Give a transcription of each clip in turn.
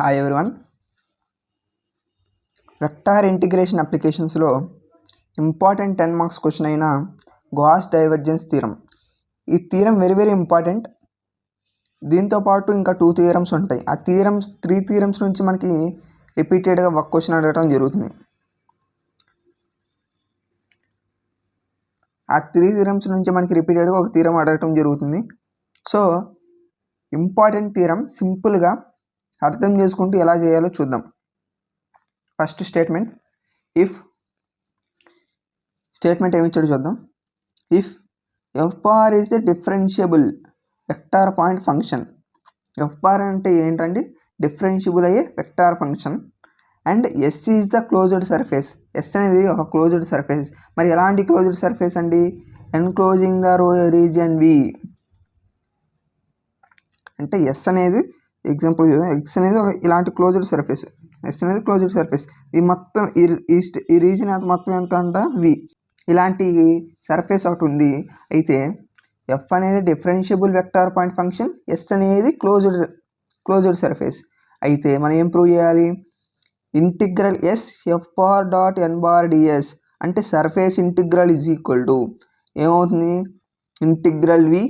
Hi everyone. Vector integration అప్లికేషన్స్లో important 10 marks question అయిన Gauss divergence theorem. ఈ theorem very important. దీంతోపాటు ఇంకా 2 థియరమ్స్ ఉంటాయి. ఆ 3 థియరమ్స్ నుంచి మనకి రిపీటెడ్గా ఒక క్వశ్చన్ అడగడం జరుగుతుంది. ఆ 3 థియరమ్స్ నుంచి మనకి రిపీటెడ్గా ఒక థీరం అడగటం జరుగుతుంది. సో ఇంపార్టెంట్ థీరం సింపుల్గా అర్థం చేసుకుంటూ ఎలా చేయాలో చూద్దాం. ఫస్ట్ స్టేట్మెంట్, ఇఫ్ స్టేట్మెంట్ ఏమి ఇచ్చాడు చూద్దాం. If F bar is a differentiable vector point function. F bar అంటే ఏంటండి? డిఫరెన్షియబుల్ అయ్యే vector function. And S is the closed surface. S అనేది ఒక క్లోజ్డ్ సర్ఫేస్. మరి ఎలాంటి క్లోజ్డ్ సర్ఫేస్ అండి? Enclosing the region V. అంటే ఎస్ అనేది ఎగ్జాంపుల్ ఎక్స్ అనేది ఒక ఇలాంటి క్లోజ్డ్ సర్ఫేస్. ఎస్ అనేది క్లోజ్డ్ సర్ఫేస్. ఈ మొత్తం ఈ రీజియన్ మొత్తం ఎంత అంట? వి. ఇలాంటి సర్ఫేస్ ఒకటి ఉంది. అయితే ఎఫ్ అనేది differentiable vector point function, S అనేది క్లోజ్డ్ సర్ఫేస్. అయితే మనం ఏం ప్రూవ్ చేయాలి? Integral yes F bar dot ఎన్ బార్ డిఎస్ అంటే surface integral is equal to ఏమవుతుంది? Integral V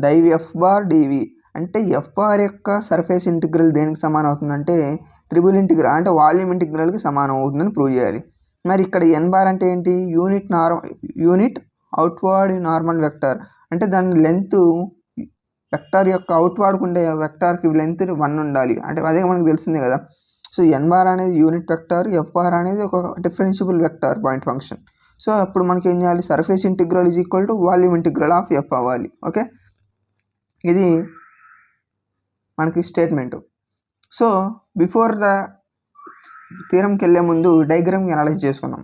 div F bar డివి. అంటే ఎఫ్ బార్ యొక్క సర్ఫేస్ ఇంటిగ్రల్ దేనికి సమానం అవుతుందంటే ట్రిపుల్ ఇంటిగ్రల్ అంటే వాల్యూమ్ ఇంటిగ్రల్కి సమానం అవుతుందని ప్రూవ్ చేయాలి. మరి ఇక్కడ ఎన్ బార్ అంటే ఏంటి? Unit outward normal vector. అంటే దాని లెంత్ వెక్టార్ యొక్క అవుట్వర్డ్కి ఉండే వెక్టార్కి లెంత్ 1 ఉండాలి. అంటే అదే మనకు తెలిసిందే కదా. సో ఎన్ బార్ అనేది యూనిట్ వెక్టార్, ఎఫ్ బార్ అనేది ఒక differentiable vector point function. So అప్పుడు మనకి ఏం చేయాలి? Surface integral is equal to volume integral of F అవ్వాలి. ఓకే, ఇది మనకి స్టేట్మెంట్. సో బిఫోర్ ద థియరంకి వెళ్ళే ముందు డయాగ్రామ్ అనలైజ్ చేసుకుందాం.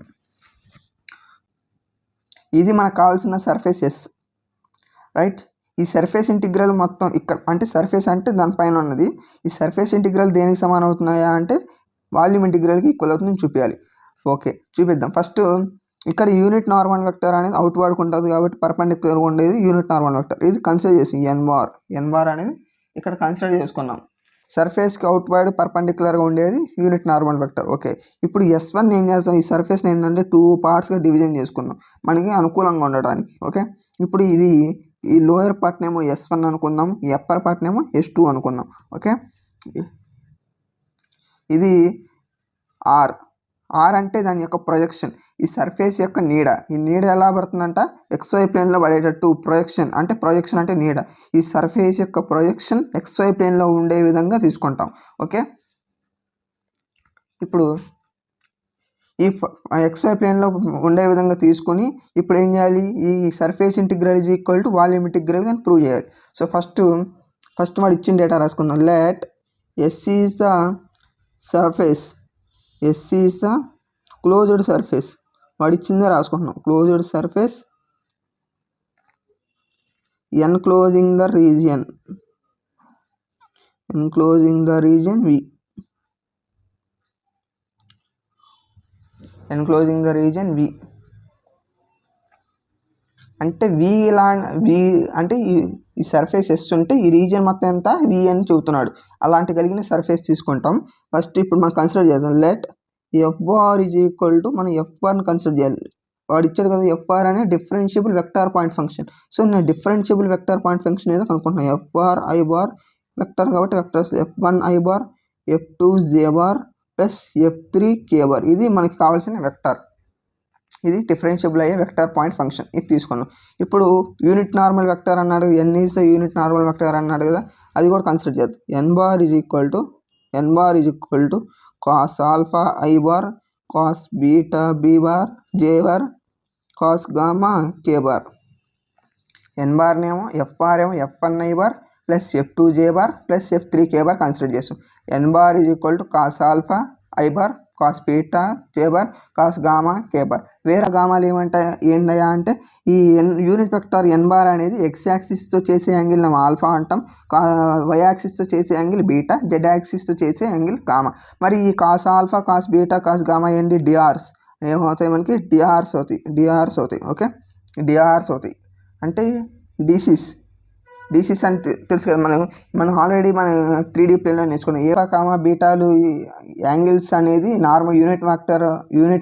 ఇది మనకు కావాల్సిన సర్ఫేస్ ఎస్, రైట్? ఈ సర్ఫేస్ ఇంటిగ్రల్ మొత్తం ఇక్కడ అంటే సర్ఫేస్ అంటే దానిపైన ఉన్నది. ఈ సర్ఫేస్ ఇంటిగ్రల్ దేనికి సమానం అవుతున్నాయా అంటే వాల్యూమ్ ఇంటిగ్రల్కి ఈక్వల్ అవుతుందని చూపించాలి. ఓకే, చూపిద్దాం. ఫస్ట్ ఇక్కడ యూనిట్ నార్మల్ వెక్టర్ అనేది అవుట్వర్డ్కి ఉంటుంది కాబట్టి పర్పెండిక్యులర్గా ఉండేది యూనిట్ నార్మల్ వెక్టర్. ఇది కన్సిడర్ చేసి ఎన్ బార్ అనేది ఇక్కడ కన్సిడర్ చేసుకున్నాం. సర్ఫేస్కి అవుట్వర్డ్ పర్పెండిక్యులర్గా ఉండేది యూనిట్ నార్మల్ వెక్టర్. ఓకే, ఇప్పుడు ఎస్1 ఏం చేస్తాం? ఈ సర్ఫేస్ని ఏంటంటే 2 పార్ట్స్గా డివిజన్ చేసుకుందాం మనకి అనుకూలంగా ఉండడానికి. ఓకే, ఇప్పుడు ఈ లోయర్ పార్ట్నేమో ఎస్1 అనుకుందాం, ఈ అప్పర్ పార్ట్నేమో ఎస్2 అనుకుందాం. ఓకే, ఇది ఆర్ అంటే దాని యొక్క ప్రొజెక్షన్, ఈ సర్ఫేస్ యొక్క నీడ. ఈ నీడ ఎలా పడుతుందంట? XY ప్లేన్లో పడేటట్టు ప్రొజెక్షన్ అంటే నీడ. ఈ సర్ఫేస్ యొక్క ప్రొజెక్షన్ XY ప్లేన్లో ఉండే విధంగా తీసుకుంటాం. ఓకే, ఇప్పుడు ఈ XY ప్లేన్లో ఉండే విధంగా తీసుకొని ఇప్పుడు ఏం చేయాలి? ఈ surface integral is equal to volume integral అని ప్రూవ్ చేయాలి. సో ఫస్ట్ వాడు ఇచ్చిన డేటా రాసుకుందాం. Let S is the surface, S is the closed surface. వాడు ఇచ్చిందే రాసుకుంటున్నాం. Closed surface enclosing the region V. Enclosing the region V అంటే V అంటే ఈ సర్ఫేస్ ఎస్ ఉంటే ఈ రీజియన్ మొత్తం ఎంత? వి అని చెబుతున్నాడు. అలాంటి కలిగిన సర్ఫేస్ తీసుకుంటాం. ఫస్ట్ ఇప్పుడు మనం కన్సిడర్ చేద్దాం. Let F bar is equal to మనం ఎఫ్ బార్ని కన్సిడర్ చేయాలి. వాడు ఇచ్చాడు కదా ఎఫ్ బార్ అనే differentiable vector point function. So నేను డిఫరెన్షియబుల్ వెక్టార్ పాయింట్ ఫంక్షన్ ఏదో కనుక్కుంటున్నాను. F bar I bar vector కాబట్టి vectors F1 I bar, F2 J bar plus F3 K bar. ఇది మనకి కావాల్సిన వెక్టార్. ఇది డిఫరెన్షియబుల్ అయ్యే వెక్టార్ పాయింట్ ఫంక్షన్. ఇది తీసుకున్నాం. ఇప్పుడు యూనిట్ నార్మల్ వెక్టార్ అన్నాడు, N is the unit normal vector అన్నాడు కదా, అది కూడా కన్సిడర్ చేద్దాం. N bar is equal to cos alpha I bar, cos beta B bar, J bar, cos gamma K bar. N బార్నేమో ఎఫ్ బార్ ఏమో F1 I bar plus F2 J bar plus F3 K bar consider చేస్తాం. N bar is equal to cos alpha I bar, cos beta J bar, cos gamma K bar. వేరే గామాలు ఏంటయ్యా అంటే ఈ unit vector ఎన్ bar అనేది X యాక్సిస్తో చేసే angle alpha అంటాం, why యాక్సిస్తో చేసే angle beta, Z యాక్సిస్తో చేసే యాంగిల్ గామా. మరి ఈ cos alpha, cos beta, cos gamma ఏంటి? డిఆర్స్. ఏమవుతాయి మనకి? డిఆర్స్ అవుతాయి. ఓకే, డిఆర్స్ అవుతాయి అంటే డీసీస్ అంటే తెలుసు కదా, మనం ఆల్రెడీ మన 3D ప్లేన్లో నేర్చుకున్నాం. ఏ కామా బీటాలు యాంగిల్స్ అనేది యూనిట్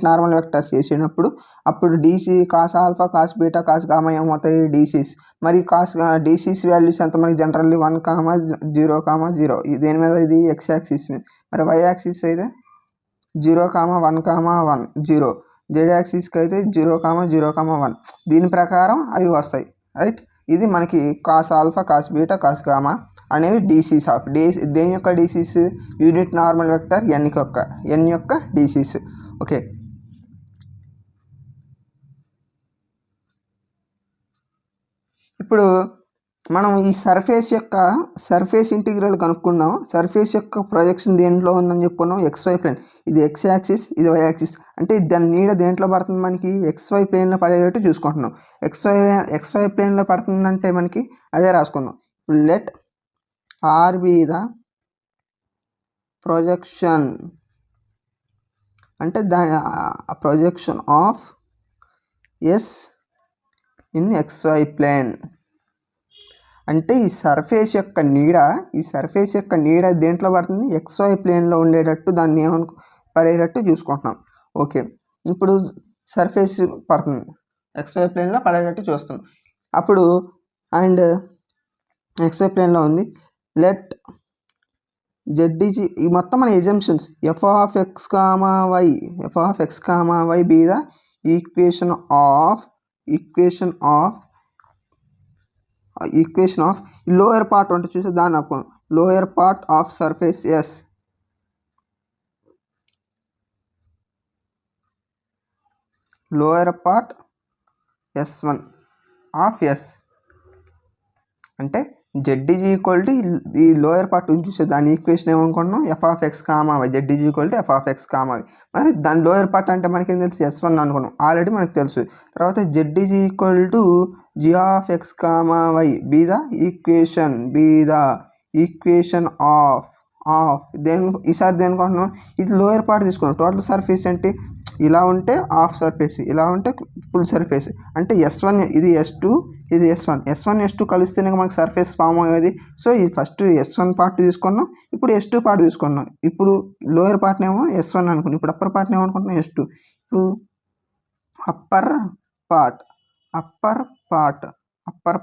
నార్మల్ వెక్టర్ చేసినప్పుడు అప్పుడు DC cos alpha cos beta cos gamma ఏమవుతాయి డీసీస్. మరి డీసీస్ వాల్యూస్ ఎంత మనకి జనరల్లీ 1,0,0 దేని మీద ఇది ఎక్స్ యాక్సిస్ మీద. మరి వై యాక్సిస్ అయితే 0,1,1 0, జెడ్ యాక్సిస్కి అయితే 0,0,1. దీని ప్రకారం అవి వస్తాయి రైట్. ఇది మనకి cos alpha cos beta cos gamma అనేవి డీసీస్ ఆఫ్ దేని యొక్క డీసీస్ యూనిట్ నార్మల్ వెక్టర్ ఎన్ యొక్క డీసీస్. ఓకే, ఇప్పుడు మనం ఈ సర్ఫేస్ ఇంటిగ్రల్ కనుక్కున్నాం. సర్ఫేస్ యొక్క ప్రొజెక్షన్ దేంట్లో ఉందని చెప్పుకున్నాం, XY ప్లేన్. ఇది ఎక్స్ యాక్సిస్, ఇది వై యాక్సిస్. అంటే దాని నీడ దేంట్లో పడుతుంది మనకి XY ప్లేన్లో పడేటట్టు చూసుకుంటున్నాం. XY ప్లేన్లో పడుతుందంటే మనకి అదే రాసుకుందాం. Let R be the projection, అంటే దాని projection of S in XY plane. అంటే ఈ సర్ఫేస్ యొక్క నీడ దేంట్లో పడుతుంది, XY ప్లేన్లో ఉండేటట్టు దాన్ని పడేటట్టు చూసుకుంటున్నాం. ఓకే, ఇప్పుడు సర్ఫేస్ పడుతుంది XY ప్లేన్లో పడేటట్టు చూస్తున్నాం. అప్పుడు అండ్ XY ప్లేన్లో ఉంది. లెట్ జెడ్ఈజీ ఈ మొత్తం మన assumptions F of X comma Y be the equation of lower part అంటే చూసి దాన్ని అనుకోండి. Lower part of surface S, lower part S1 of S. అంటే జెడ్ ఈజ్ ఈక్వల్ టు ఈ లోయర్ పార్ట్ చూసే దాని ఈక్వేషన్ ఏమనుకుంటున్నాం, F of X comma Y. Z is equal to F of X comma Y. మరి దాని లోయర్ పార్ట్ అంటే మనకేం తెలుసు, S1 అనుకున్నాం ఆల్రెడీ మనకు తెలుసు. తర్వాత Z is equal to G of X comma Y be the equation of ఈసారి దేనికుంటున్నాం, ఇది లోయర్ పార్ట్ తీసుకున్నాం. టోటల్ సర్ఫేస్ అంటే ఇలా ఉంటే హాఫ్ సర్ఫేస్, ఇలా ఉంటే ఫుల్ సర్ఫేస్. అంటే S1 ఇది S2 ఇది S1 S2 కలిస్తేనే మనకు సర్ఫేస్ ఫామ్ అయ్యేది. సో ఇది ఫస్ట్ S1 పార్ట్ తీసుకున్నాం, ఇప్పుడు S2 పార్ట్ తీసుకున్నాం. ఇప్పుడు లోయర్ పార్ట్ని ఏమో S1 అనుకున్నాం, ఇప్పుడు అప్పర్ పార్ట్ని ఏమనుకుంటున్నాం S2. ఇప్పుడు upper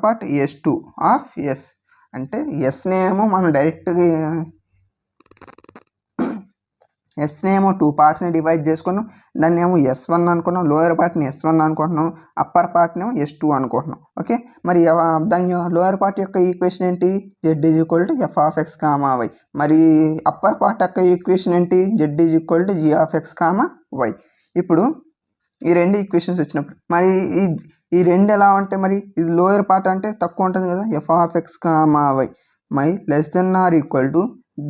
part S2 of S. అంటే ఎస్ని ఏమో మనం డైరెక్ట్గా ఎస్ని ఏమో 2 పార్ట్స్ని డివైడ్ చేసుకున్నాం. దాన్ని ఏమో S1 అనుకున్నాం, లోయర్ పార్ట్ని S1 అనుకుంటున్నాం, అప్పర్ పార్ట్ని ఏమో S2 అనుకుంటున్నాం. ఓకే, మరి దాని లోయర్ పార్ట్ యొక్క ఈక్వేషన్ ఏంటి, Z is equal to F of X comma Y. మరి అప్పర్ పార్ట్ యొక్క ఈక్వేషన్ ఏంటి, Z is equal to G of X comma Y. ఇప్పుడు ఈ రెండు ఈక్వేషన్స్ వచ్చినప్పుడు మరి ఈ రెండు ఎలా ఉంటాయి, మరి ఇది లోయర్ పార్ట్ అంటే తక్కువ ఉంటుంది కదా, F of X comma Y my less than or equal to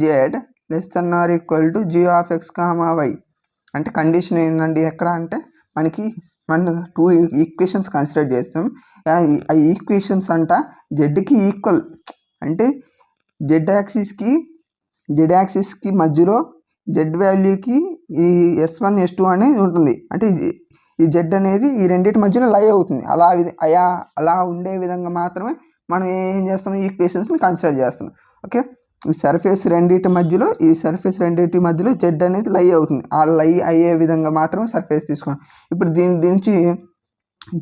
Z less than or equal to G of X comma Y. అంటే కండిషన్ ఏంటండి ఎక్కడ అంటే మనం 2 ఈక్వేషన్స్ కన్సిడర్ చేస్తాం. ఆ ఈక్వేషన్స్ అంట జెడ్కి ఈక్వల్. అంటే జెడ్ యాక్సిస్కి మధ్యలో జెడ్ వాల్యూకి ఈ S1 S2 అనేది ఉంటుంది. అంటే ఈ జెడ్ అనేది ఈ రెండింటి మధ్యలో లై అవుతుంది. అలా ఉండే విధంగా మాత్రమే మనం ఏం చేస్తాం, ఈ ఈక్వేషన్స్ని కన్సిడర్ చేస్తాం. ఓకే, ఈ సర్ఫేస్ రెండింటి మధ్యలో జెడ్ అనేది లై అవుతుంది. ఆ లై అయ్యే విధంగా మాత్రమే సర్ఫేస్ తీసుకోండి. ఇప్పుడు దీని నుంచి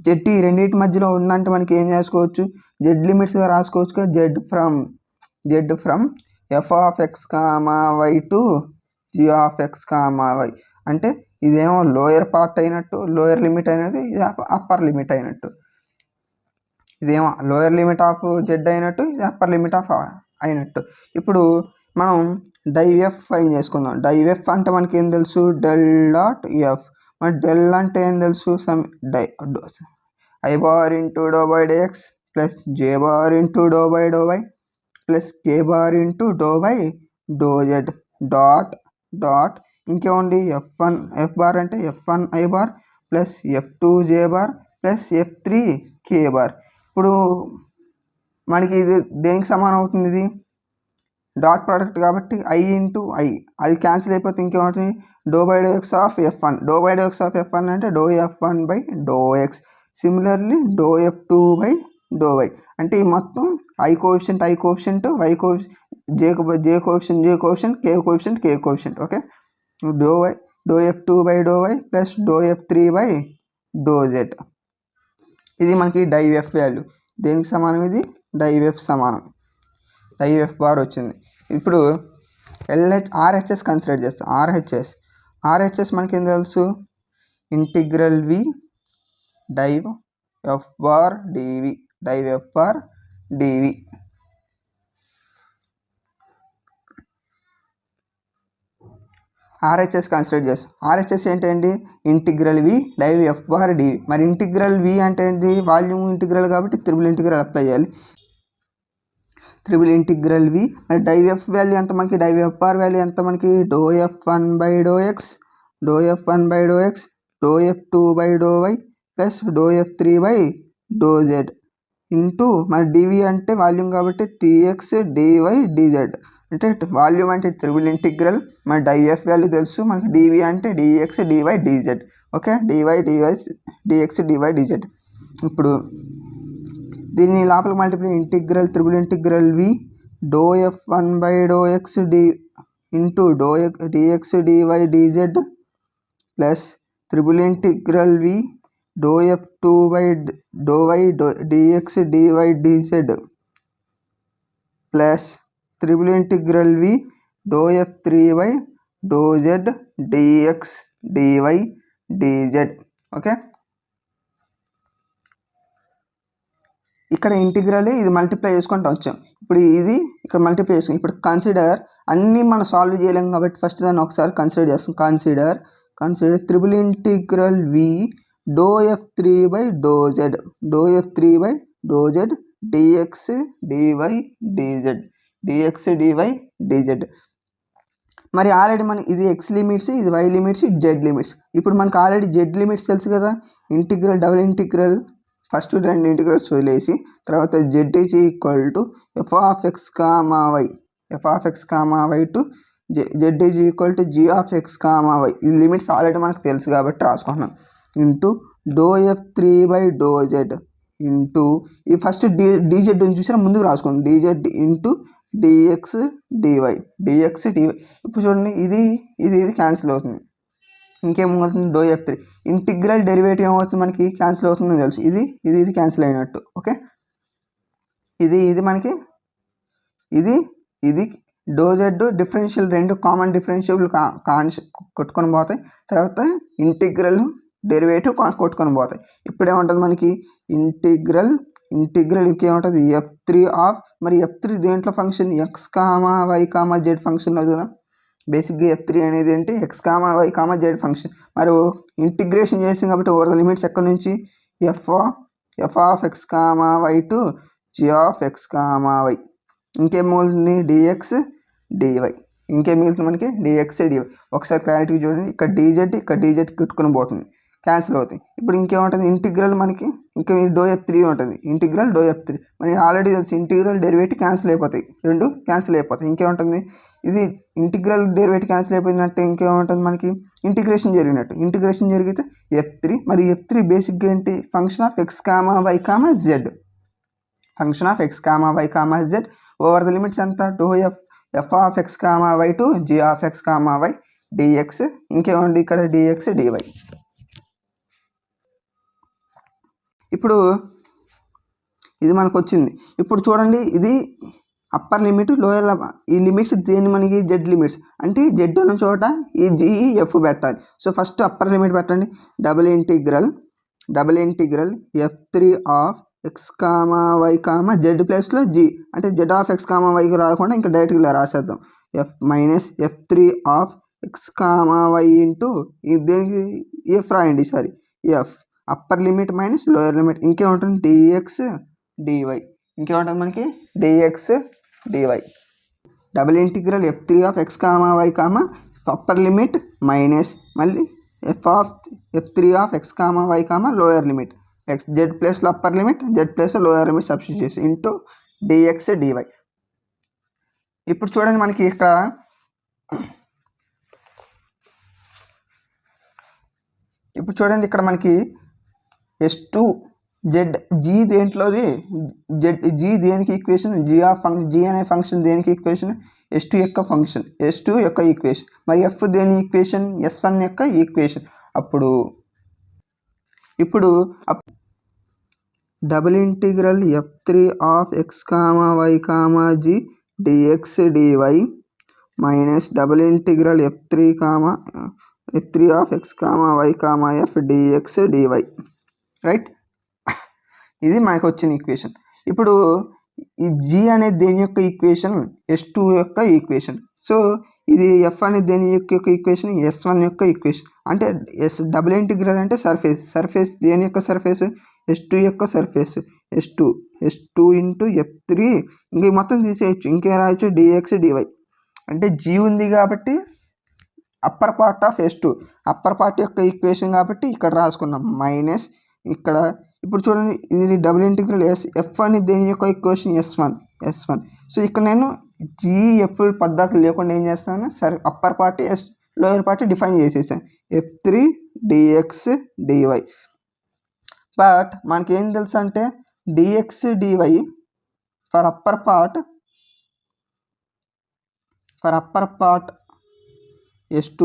జెడ్ ఈ రెండింటి మధ్యలో ఉందంటే మనకి ఏం చేసుకోవచ్చు, జెడ్ లిమిట్స్గా రాసుకోవచ్చు కదా. Z from F of X comma Y to G of X comma Y. అంటే ఇదేమో లోయర్ పార్ట్ అయినట్టు, లోయర్ లిమిట్ అయినట్టు, ఇది అప్పర్ లిమిట్ అయినట్టు. ఇదేమో లోయర్ లిమిట్ ఆఫ్ జెడ్ అయినట్టు, ఇది అప్పర్ లిమిట్ ఆఫ్ అయినట్టు. ఇప్పుడు మనం డై ఎఫ్ ఫైన్ చేసుకుందాం. డై ఎఫ్ అంటే మనకి ఏం తెలుసు, డెల్ డాట్ ఎఫ్. మన డెల్ అంటే ఏం తెలుసు, I bar into doh by doh X plus J bar into doh by do Y plus K bar into doh by do Z dot ఇంకేముంది ఎఫ్ బార్ అంటే F1 I bar plus F2 J bar plus F3 K bar. ఇప్పుడు మనకి ఇది దేనికి సమానం అవుతుంది, ఇది dot product కాబట్టి ఐ ఇంటూ ఐ, అది క్యాన్సిల్ అయిపోతే ఇంకేమవుతుంది, do by do X of F1 అంటే do F1 by do X. Similarly do F2 by do Y. అంటే ఈ మొత్తం I coefficient y coefficient, j coefficient, k coefficient. Okay, dou f2 by dou y plus dou f3 by dou z. ఇది మనకి డైఎఫ్ value. దేనికి సమానం? ఇది డైఎఫ్ సమానం. డైఎఫ్ bar వచ్చింది. ఇప్పుడు ఆర్హెచ్ఎస్ కన్సిడర్ చేస్తాం. ఆర్హెచ్ఎస్ మనకి ఏం తెలుసు? ఇంటిగ్రల్ వి డైవ్ ఎఫ్ బార్ డివి. ఆర్హెచ్ఎస్ కన్సిడర్ చేస్తాం. ఆర్హెచ్ఎస్ ఏంటండి? ఇంటిగ్రల్ వి డైవ్ ఎఫ్ బార్ డివి. మరి ఇంటిగ్రల్ వి అంటే ఏంటి? వాల్యూమ్ ఇంటిగ్రల్ కాబట్టి త్రిబుల్ ఇంటిగ్రల్ అప్లై చేయాలి. త్రిబుల్ ఇంటిగ్రల్ వి. మరి డైవ్ ఎఫ్ వాల్యూ ఎంత మనకి? డైవ్ ఎఫ్ బార్ వాల్యూ ఎంత మనకి? Doh f1 by do X, doh f2 by do Y plus doh f3 by do Z into మరి dV అంటే volume కాబట్టి dx dy dz. అంటే volume అంటే త్రిబుల్ ఇంటిగ్రల్. మన డైఎఫ్ వాల్యూ తెలుసు మనకి. డివి అంటే dx dy dz. Okay, dx dy dz. ఇప్పుడు దీన్ని లోపల multiply triple integral V doh f1 by do X D into dx dy dz plus triple integral V do f2 by do Y dx dy dz plus triple integral V do f3 by do Z dx dy dz. Okay, ఇక్కడ integral ఇది multiply చేసుకుంటూ వచ్చాం. ఇప్పుడు ఇది ఇక్కడ multiply చేసుకుని ఇప్పుడు consider అన్నీ మనం సాల్వ్ చేయలేం కాబట్టి ఫస్ట్ దాన్ని ఒకసారి కన్సిడర్ చేస్తాం. Consider triple integral V do f3 by do Z dx dy dz. మరి ఆల్రెడీ మనం ఇది ఎక్స్ లిమిట్స్, ఇది వై లిమిట్స్, ఇది జెడ్ లిమిట్స్. ఇప్పుడు మనకు ఆల్రెడీ జెడ్ లిమిట్స్ తెలుసు కదా. డబుల్ ఇంటిగ్రల్ ఫస్ట్ రెండు ఇంటిగ్రల్స్ వదిలేసి తర్వాత Z is equal to F of X comma Y to Z is equal to G of X comma Y. ఈ లిమిట్స్ ఆల్రెడీ మనకు తెలుసు కాబట్టి రాసుకుంటున్నాం. Into do f3 by do Z into ఈ ఫస్ట్ డిజెడ్ చూసినా ముందుకు రాసుకోండి. Dz into dx dy. ఇప్పుడు చూడండి ఇది క్యాన్సిల్ అవుతుంది. ఇంకేమవుతుంది? డో f3 ఇంటిగ్రల్ డెరివేటివ్ ఏమవుతుంది మనకి? క్యాన్సిల్ అవుతుందని తెలుసు. ఇది క్యాన్సిల్ అయినట్టు. ఓకే, ఇది మనకి ఇది డో జెడ్ డిఫరెన్షియల్ రెండు కామన్ డిఫరెన్షియల్ కొట్టుకొని పోతాయి. తర్వాత ఇంటిగ్రల్ డెరివేటివ్ కొట్టుకొని పోతాయి. ఇప్పుడు ఏముంటుంది మనకి? ఇంటిగ్రల్ ఇంకేముంటుంది? f3 ఆఫ్, మరి f3 దేంట్లో function? X comma Y comma Z function కదా. బేసిక్గా f3 అనేది ఏంటి? X comma Y comma Z function. మరి ఇంటిగ్రేషన్ చేసాం కాబట్టి ఓవర్ ద లిమిట్స్ ఎక్కడి నుంచి? F of X comma Y to G of X comma Y. ఇంకేం మిగులుతుంది? Dx dy. ఇంకేం మిగులుతుంది మనకి? Dx DY. ఒకసారి క్లారిటీ చూడండి. ఇక్కడ డిజెడ్ కొట్టుకొని పోతుంది, క్యాన్సిల్ అవుతాయి. ఇప్పుడు ఇంకేముంటుంది? ఇంటిగ్రల్ మనకి ఇంకా డో f3 ఉంటుంది. ఇంటిగ్రల్ డో f3 మనకి ఆల్రెడీ తెలుసు. ఇంటిగ్రల్ డెరివేటివ్ క్యాన్సిల్ అయిపోతాయి, రెండు క్యాన్సిల్ అయిపోతాయి. ఇంకేముంటుంది? ఇది ఇంటిగ్రల్ డెరివేటివ్ క్యాన్సిల్ అయిపోయినట్టు ఇంకేముంటుంది మనకి? ఇంటిగ్రేషన్ జరిగినట్టు. ఇంటిగ్రేషన్ జరిగితే f3, మరి f3 బేసిక్గా ఏంటి? Function of X comma Y comma Z. Over the limits ఎంత? Do F of X comma Y to G of X comma Y dx. ఇంకేముంది ఇక్కడ? Dx dy. ఇప్పుడు ఇది మనకు వచ్చింది. ఇప్పుడు చూడండి, ఇది అప్పర్ లిమిట్, లోయర్. ఈ లిమిట్స్ దేని మనకి? Z limits. అంటే జెడ్ ఉన్న చోట ఈ జీఎఫ్ పెట్టాలి. సో ఫస్ట్ అప్పర్ లిమిట్ పెట్టండి. Double integral f3 of X comma Y comma Z ప్లస్లో జీ, అంటే జెడ్ ఆఫ్ ఎక్స్ కామా వైకి రాకుండా ఇంకా డైరెక్ట్గా ఇలా రాసేద్దాం. f3 of X comma Y into దేనికి? ఎఫ్ రాయండి. Sorry, F upper limit minus lower limit. ఇంకేముంటుంది? Dx dy. ఇంకేముంటుంది మనకి? Dx dy. Double integral f3 of X comma Y comma upper limit minus మళ్ళీ f3 of X comma Y comma lower limit. Z ప్లస్లో upper limit, Z ప్లస్లో lower limit substitute చేసి into dx dy. ఇప్పుడు చూడండి మనకి ఇక్కడ మనకి S2 G దేంట్లోది జీ దేనికి ఈక్వేషన్, జీ అనే ఫంక్షన్ దేనికి ఈక్వేషన్, S2 యొక్క ఫంక్షన్, S2 యొక్క ఈక్వేషన్. మరి ఎఫ్ దేని ఈక్వేషన్, S1 యొక్క ఈక్వేషన్. ఇప్పుడు double integral f3(x, y, g) dx dy minus double integral f3(x, y, f) dx dy, right. ఇది మనకు వచ్చిన ఈక్వేషన్. ఇప్పుడు ఈ జీ అనేది దేని యొక్క ఈక్వేషన్, S2 యొక్క ఈక్వేషన్. సో ఇది ఎఫ్ అనేది దేని యొక్క ఈక్వేషన్, S1 యొక్క ఈక్వేషన్. అంటే డబుల్ ఇంటిగ్రల్ అంటే సర్ఫేస్ దేని యొక్క సర్ఫేస్, S2 యొక్క సర్ఫేస్. S2 ఇంటూ F3, ఇంక మొత్తం తీసేయచ్చు, ఇంకేం రాయొచ్చు, dx dy. అంటే జీ ఉంది కాబట్టి upper part of S2, upper part యొక్క ఈక్వేషన్ కాబట్టి ఇక్కడ రాసుకున్నాం మైనస్ ఇక్కడ. ఇప్పుడు చూడండి, ఇది డబుల్ ఇంటిగ్రల్ ఎఫ్ అని దేని యొక్క ఈక్వేషన్, S1. సో ఇక్కడ నేను జిఎఫ్ పద్ధతి లేకుండా ఏం చేస్తాను, సరే upper part lower part define చేసేసాను, F3 dx dy. బట్ మనకేం తెలుసు అంటే dx dy for upper part S2.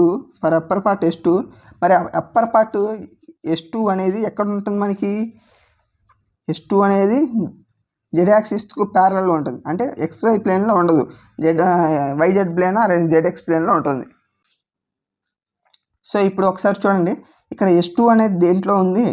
మరి అప్పర్ పార్ట్ S2 అనేది ఎక్కడ ఉంటుంది మనకి, S2 అనేది జెడ్ యాక్సిస్కు ప్యారలల్గా ఉంటుంది. అంటే XY ప్లేన్లో ఉండదు, YZ ప్లేన్ ZX ప్లేన్లో ఉంటుంది. సో ఇప్పుడు ఒకసారి చూడండి, ఇక్కడ S2 అనేది దేంట్లో ఉంది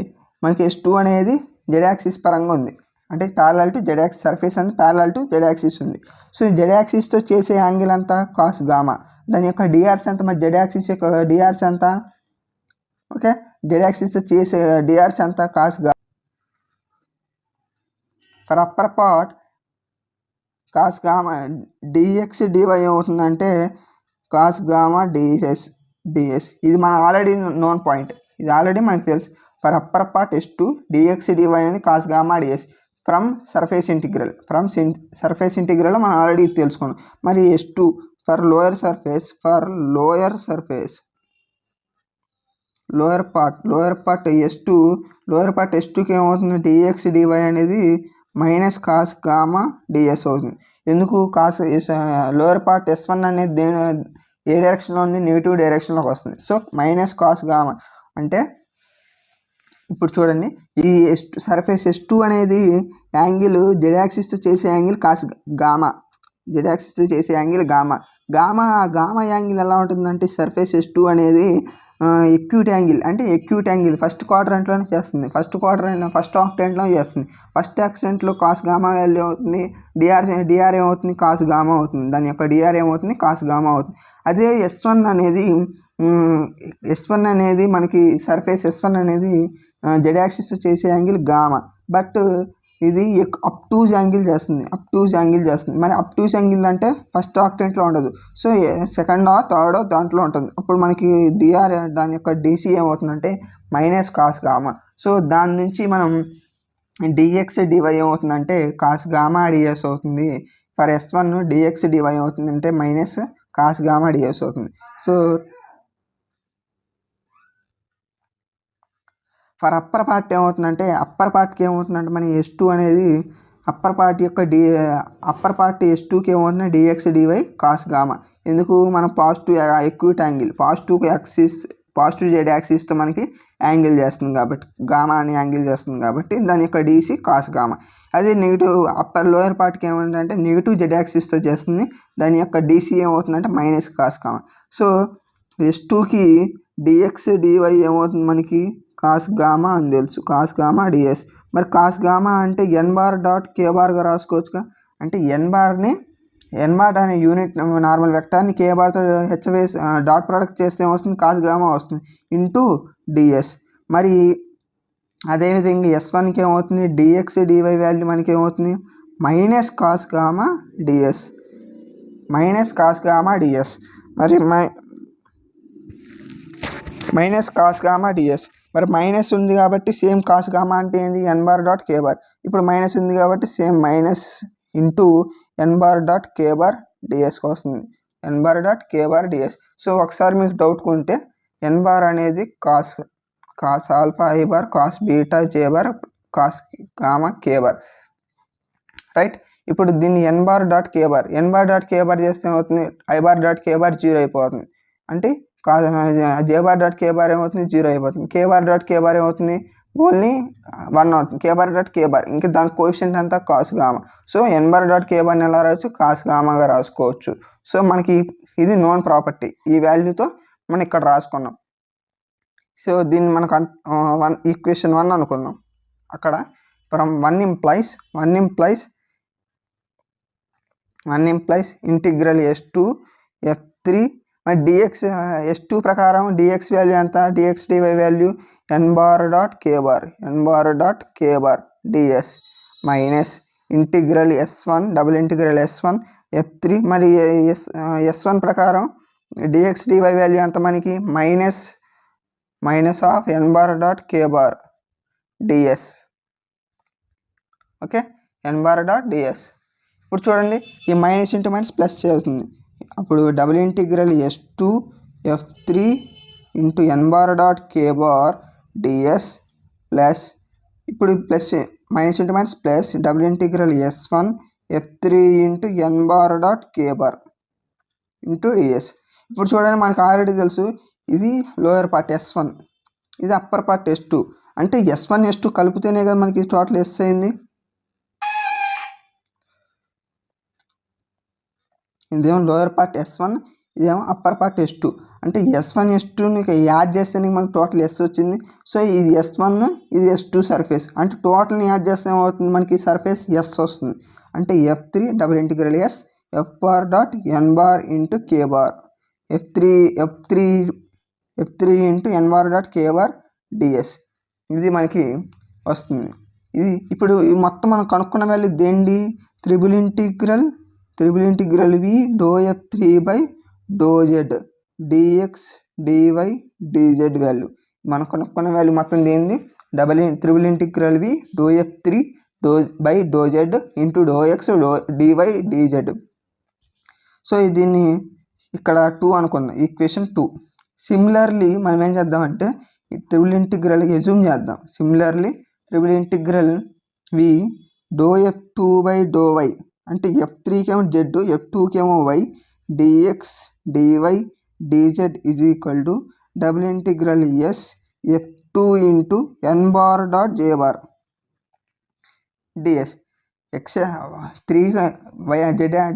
మనకి, S2 అనేది జెడ్ యాక్సిస్ పరంగా ఉంది. అంటే parallel to Z axis, surface అనేది ప్యారలల్ టు జెడ్ యాక్సిస్ ఉంది. సో జెడ్ యాక్సిస్తో చేసే యాంగిల్ అంతా కాస్ గామా. దాని యొక్క డిఆర్స్ ఎంత, మరి జెడ్ యాక్సిస్ యొక్క డిఆర్స్ ఎంత, ఓకే, జెడ్ యాక్సిస్తో చేసే డిఆర్స్ ఎంత, cos gamma. For upper part cos gamma dx dy ఏమవుతుందంటే కాస్ గామా ds. ఇది మన ఆల్రెడీ నోన్ పాయింట్, ఇది ఆల్రెడీ మనకు తెలుసు. For upper part S2 dx dy అని cos gamma ds from surface integral మనం ఆల్రెడీ తెలుసుకున్నాం. మరి S2 ఫర్ లోయర్ పార్ట్ S2కి ఏమవుతుంది, dx dy అనేది మైనస్ కాస్ గామా ds అవుతుంది. ఎందుకు, లోయర్ పార్ట్ S1 అనేది ఏ డైరెక్షన్లో ఉంది, నెగిటివ్ డైరెక్షన్లోకి వస్తుంది. సో మైనస్ కాస్ గామా అంటే, ఇప్పుడు చూడండి, ఈ సర్ఫేస్ S2 అనేది యాంగిల్ జెడ్ యాక్సిస్తో చేసే angle cos gamma, gamma angle ఎలా ఉంటుందంటే, సర్ఫేస్ S2 అనేది ఎక్యూట్ యాంగిల్ ఫస్ట్ క్వాడ్రంట్లోనే చేస్తుంది, ఫస్ట్ ఆక్టెంట్లో చేస్తుంది. ఫస్ట్ ఆక్టెంట్లో కాస్ గామా వాల్యూ అవుతుంది, డిఆర్ ఏమవుతుంది, కాస్ గామా అవుతుంది. దాని యొక్క డిఆర్ ఏమవుతుంది, కాస్ గామా అవుతుంది. అదే S1 అనేది మనకి సర్ఫేస్ S1 అనేది జెడ్ యాక్సిస్తో చేసే యాంగిల్ గామా, బట్ ఇది అప్టూజ్ యాంగిల్ చేస్తుంది. మరి అప్టూజ్ యాంగిల్ అంటే ఫస్ట్ ఆక్టెంట్లో ఉండదు, సో సెకండ్ థర్డ్ దాంట్లో ఉంటుంది. అప్పుడు మనకి డిఆర్ దాని యొక్క డీసీ ఏమవుతుందంటే మైనస్ కాస్ గామా. సో దాని నుంచి మనం dx dy ఏమవుతుందంటే కాస్ గామా డిఎస్ అవుతుంది. ఫర్ S1 dx dy అవుతుందంటే మైనస్ కాస్ గామా డిఎస్ అవుతుంది. సో ఫర్ అప్పర్ పార్ట్ ఏమవుతుందంటే, మన S2 అనేది అప్పర్ పార్ట్ S2కి ఏమవుతుంది, dx dy కాస్ గామా. ఎందుకు, మనం పాజిటివ్ జెడ్ యాక్సిస్తో మనకి యాంగిల్ చేస్తుంది కాబట్టి, గామా అని యాంగిల్ చేస్తుంది కాబట్టి దాని యొక్క డీసీ కాస్ గామా. అదే లోయర్ పార్ట్కి ఏమవుతుందంటే నెగిటివ్ జెడ్ యాక్సిస్తో చేస్తుంది, దాని యొక్క డీసీ ఏమవుతుందంటే మైనస్ కాస్ గామా. సో S2కి dx dy ఏమవుతుంది మనకి, కాస్ గామా అని తెలుసు, కాస్ గామా డిఎస్. మరి కాస్ గామా అంటే n(k)గా రాసుకోవచ్చుగా. అంటే n బార్ అనే యూనిట్ నార్మల్ వెక్టార్ని k బార్తో హెచ్చవేసి డాట్ ప్రోడక్ట్ చేస్తే ఏమొస్తుంది, కాస్ గామా వస్తుంది ఇంటూ డిఎస్. మరి అదేవిధంగా S1కి ఏమవుతుంది, dx dy వాల్యూ మనకి ఏమవుతుంది, మైనస్ కాస్ గామా డిఎస్. మరి మైనస్ కాస్ గామా డిఎస్. మరి మైనస్ ఉంది కాబట్టి సేమ్ కాస్ గామా అంటే ఏంది, n(k). ఇప్పుడు మైనస్ ఉంది కాబట్టి సేమ్ మైనస్ ఇంటూ n(k) డిఎస్కి వస్తుంది, n(k) డిఎస్. సో ఒకసారి మీకు డౌట్ ఉంటే n బార్ అనేది cos alpha i bar cos beta j bar cos gamma K bar, right. ఇప్పుడు దీన్ని ఎన్ బార్ డాట్ కే బార్ చేస్తే ఏమవుతుంది, I bar dot K bar 0 అయిపోతుంది. అంటే జే బార్ డాట్ కే బార్ ఏమవుతుంది 0 అయిపోతుంది. కే బార్ డాట్ కే బార్ ఏమవుతుంది ఓన్లీ 1 అవుతుంది. కే బార్ డాట్ కే బార్ ఇంకా దాని కోఎఫిషియంట్ అంతా కాస్ గామా. సో ఎన్ బార్ డాట్ కే బార్ని ఎలా రాయొచ్చు, కాస్ గామాగా రాసుకోవచ్చు. సో మనకి ఇది నోన్ ప్రాపర్టీ, ఈ వాల్యూతో మనం ఇక్కడ రాసుకున్నాం. సో దీన్ని మనకు ఈక్వేషన్ 1 అనుకుందాం. అక్కడ from 1 implies integral s2 f3 మరి dx s2 ప్రకారం dx వాల్యూ ఎంత, dx dy value n bar dot కే bar ds minus integral s1 double integral s1 f3 మరి s1 ప్రకారం dx dy వాల్యూ ఎంత మనకి minus of n bar dot K bar ds. Okay, n bar dot ds. ఇప్పుడు చూడండి ఈ minus into minus plus చేస్తుంది. అప్పుడు double integral s2 f3 into n bar dot కే bar ds plus, ఇప్పుడు plus minus into minus plus double integral s1 f3 into n bar dot కే bar into ds. ఇప్పుడు చూడండి మనకు already తెలుసు ఇది lower part s1, ఇది upper part s2. అంటే s1 s2 కలిపితేనే కదా మనకి టోటల్ s అయింది. ఇదేమో లోయర్ పార్ట్ s1, ఇదేమో అప్పర్ పార్ట్ s2. అంటే s1 s2ని యాడ్ చేస్తేనే మనకి టోటల్ s వచ్చింది. సో ఇది s1 ఇది s2 సర్ఫేస్, అంటే టోటల్ని యాడ్ చేస్తే ఏమవుతుంది మనకి సర్ఫేస్ s వస్తుంది. అంటే f3 double integral s f bar dot n bar into k bar f3 into n bar dot కే బార్ ds ఇది మనకి వస్తుంది. ఇది ఇప్పుడు మొత్తం మనం కనుక్కున్న వాల్యూ దేండి, triple integral v do f3 by do z dx dy dz value మనం కనుక్కున్న వాల్యూ మొత్తం దేంది, triple integral v do f3 by do z into do x dy dz. So దీన్ని ఇక్కడ 2 అనుకుందాం, ఈక్వేషన్ 2. సిమిలర్లీ మనం ఏం చేద్దామంటే త్రిబుల్ ఇంటిగ్రల్ ఎజ్యూమ్ చేద్దాం. Similarly triple integral v doh f2 by doh y అంటే f3కి ఏమో z, f2కి ఏమో y dx dy dz is equal to double integral s f2 into n bar dot j bar ds. x 3 y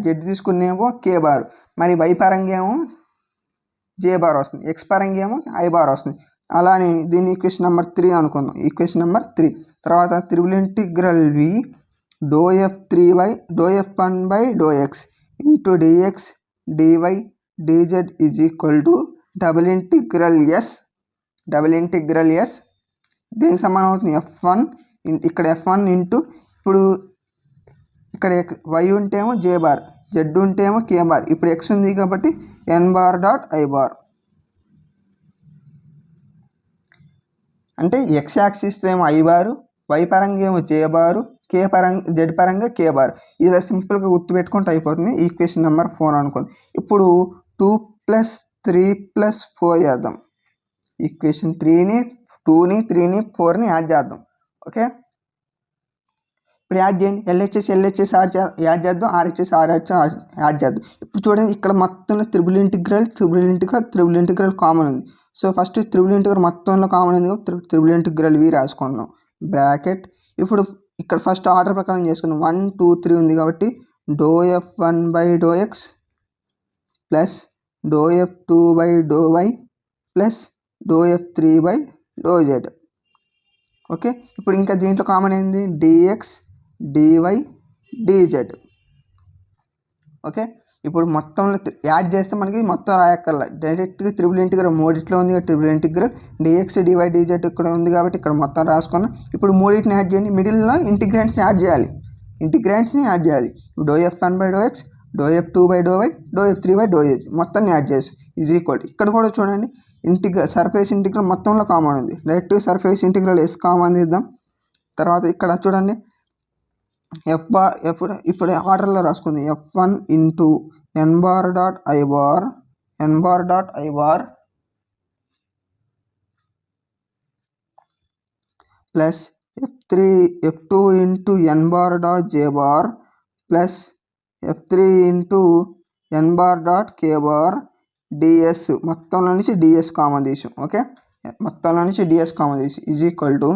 z తీసుకునేమో k bar, మరి y పరంగా ఏమో j bar వస్తుంది, x పరంగా ఏమో i bar వస్తుంది. అలానే దీని ఈక్వేషన్ నెంబర్ 3 అనుకుందాం. ఈక్వేషన్ నెంబర్ 3 తర్వాత triple integral v doh f1 by doh x into dx dy dz is equal to double integral s దేనికి సమానం అవుతుంది, f1 ఇక్కడ f1 ఇంటూ, ఇప్పుడు ఇక్కడ y ఉంటేమో j bar, z ఉంటేమో k bar, ఇప్పుడు x ఉంది కాబట్టి n bar dot i bar. అంటే x యాక్సిస్తో ఏమో i బారు, y పరంగా ఏమో j బారు, z పరంగా k బార్. ఇలా సింపుల్గా గుర్తుపెట్టుకుంటే అయిపోతుంది. ఈక్వేషన్ నెంబర్ 4 అనుకోండి. ఇప్పుడు 2 + 3 + 4 చేద్దాం. ఈక్వేషన్ 2ని 3ని 4ని యాడ్ చేద్దాం. ఓకే, ఇప్పుడు యాడ్ చేయండి. LHS యాడ్ చేద్దాం, RHS యాడ్ చేద్దాం. ఇప్పుడు చూడండి ఇక్కడ మొత్తంలో త్రిబుల్ ఇంటిగ్రల్ కామన్ ఉంది. సో ఫస్ట్ త్రిబుల్ ఇంటిగ్రల్ మొత్తంలో కామన్ ఉంది, త్రిబుల్ ఇంటిగ్రల్ v రాసుకుందాం బ్రాకెట్. ఇప్పుడు ఇక్కడ ఫస్ట్ ఆర్డర్ ప్రకారం చేసుకున్నాం, 1 2 3 ఉంది కాబట్టి doh f1 by doh x plus doh f2 by doh y plus doh f3 by do z. Okay, ఇప్పుడు ఇంకా దీంట్లో కామన్ ఏంది, dx dy dz. ఓకే, ఇప్పుడు మొత్తంలో యాడ్ చేస్తే మనకి మొత్తం రాయక్కర్లా, డైరెక్ట్గా త్రిబుల్ ఇంటిగ్రల్ మూడిట్లో ఉంది కాబట్టి triple integral dx dy dz ఇక్కడ ఉంది కాబట్టి ఇక్కడ మొత్తం రాసుకున్నాం. ఇప్పుడు మూడింటిని యాడ్ చేయండి, మిడిల్లో ఇంటిగ్రెంట్స్ని యాడ్ చేయాలి. ఇప్పుడు doh f1 by doh x doh f2 by doh y doh f3 by do z మొత్తాన్ని యాడ్ చేసి ఈజ్ ఈక్వల్. ఇక్కడ కూడా చూడండి సర్ఫేస్ ఇంటిగ్రల్ మొత్తంలో కామన్ ఉంది, డైరెక్ట్గా సర్ఫేస్ ఇంటిగ్రల్ s కామన్ తీద్దాం. తర్వాత ఇక్కడ చూడండి ఇప్పుడు ఆర్డర్లో రాసుకుంది f1 into n bar dot i bar plus F2 into N bar dot J bar plus F3 into N bar dot K bar dS, మొత్తంలో నుంచి డిఎస్ కామన్ తీసాం. ఓకే, మొత్తంలో నుంచి డిఎస్ కామన్ తీసి ఈజ్ ఈక్వల్ టు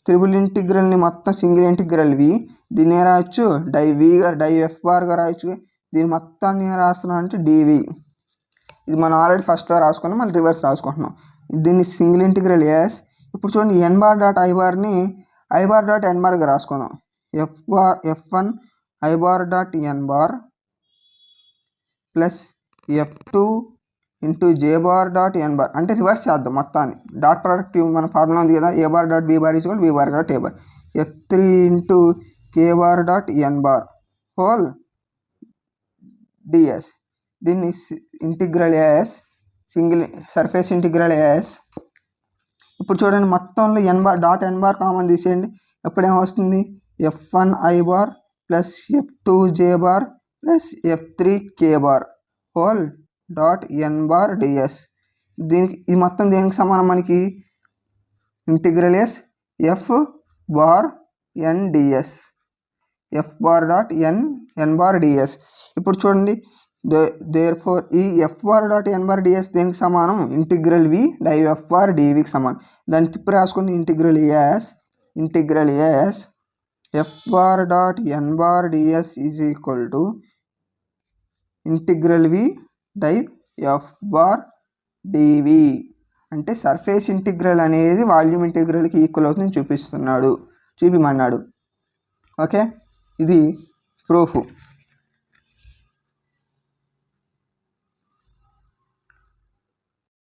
త్రిబుల్ ఇంటిగ్రల్ని మొత్తం single integral వి, దీన్ని రాయొచ్చు డై ఎఫ్ బార్గా రాయొచ్చు. దీని మొత్తాన్ని రాస్తున్నాం అంటే డివి. ఇది మనం ఆల్రెడీ ఫస్ట్లో రాసుకున్నాం, మళ్ళీ రివర్స్ రాసుకుంటున్నాం. దీన్ని సింగిల్ ఇంటిగ్రల్ ఎస్. ఇప్పుడు చూడండి ఎన్ బార్ డాట్ ఐ బార్ని ఐ బార్ డాట్ ఎన్ బార్గా రాసుకున్నాం. F1 I bar dot N bar plus F2 into j bar dot N bar, అంటే రివర్స్ చేద్దాం మొత్తాన్ని. డాట్ ప్రోడక్ట్ మన ఫార్ములా ఉంది కదా, a bar dot b bar is b bar dot a bar. F3 into k bar dot N bar whole ds. దీన్ని integral s, single surface integral s. ఇప్పుడు చూడండి మొత్తంలో ఎన్ బార్ డాట్ ఎన్ bar common తీసేయండి. ఎప్పుడేమొస్తుంది F1 I bar plus F2 J bar plus F3 K bar whole dot N bar ds. దీనికి ఈ మొత్తం దేనికి సమానం మనకి integral yes F bar n ds, f bar dot ఎన్ బార్ డిఎస్. ఇప్పుడు చూడండి దేర్ ఫోర్ ఈ ఎఫ్ బార్ డాట్ ఎన్ bar ds దేనికి సమానం integral v div f bar డివికి సమానం. దాన్ని తిప్పి రాసుకుని integral yes F bar dot N bar ds is equal to integral v div f bar డివి. అంటే సర్ఫేస్ ఇంటిగ్రల్ అనేది వాల్యూమ్ ఇంటిగ్రల్కి ఈక్వల్ అవుతుందని చూపిమన్నాడు. ఓకే, ఇది ప్రూఫ్.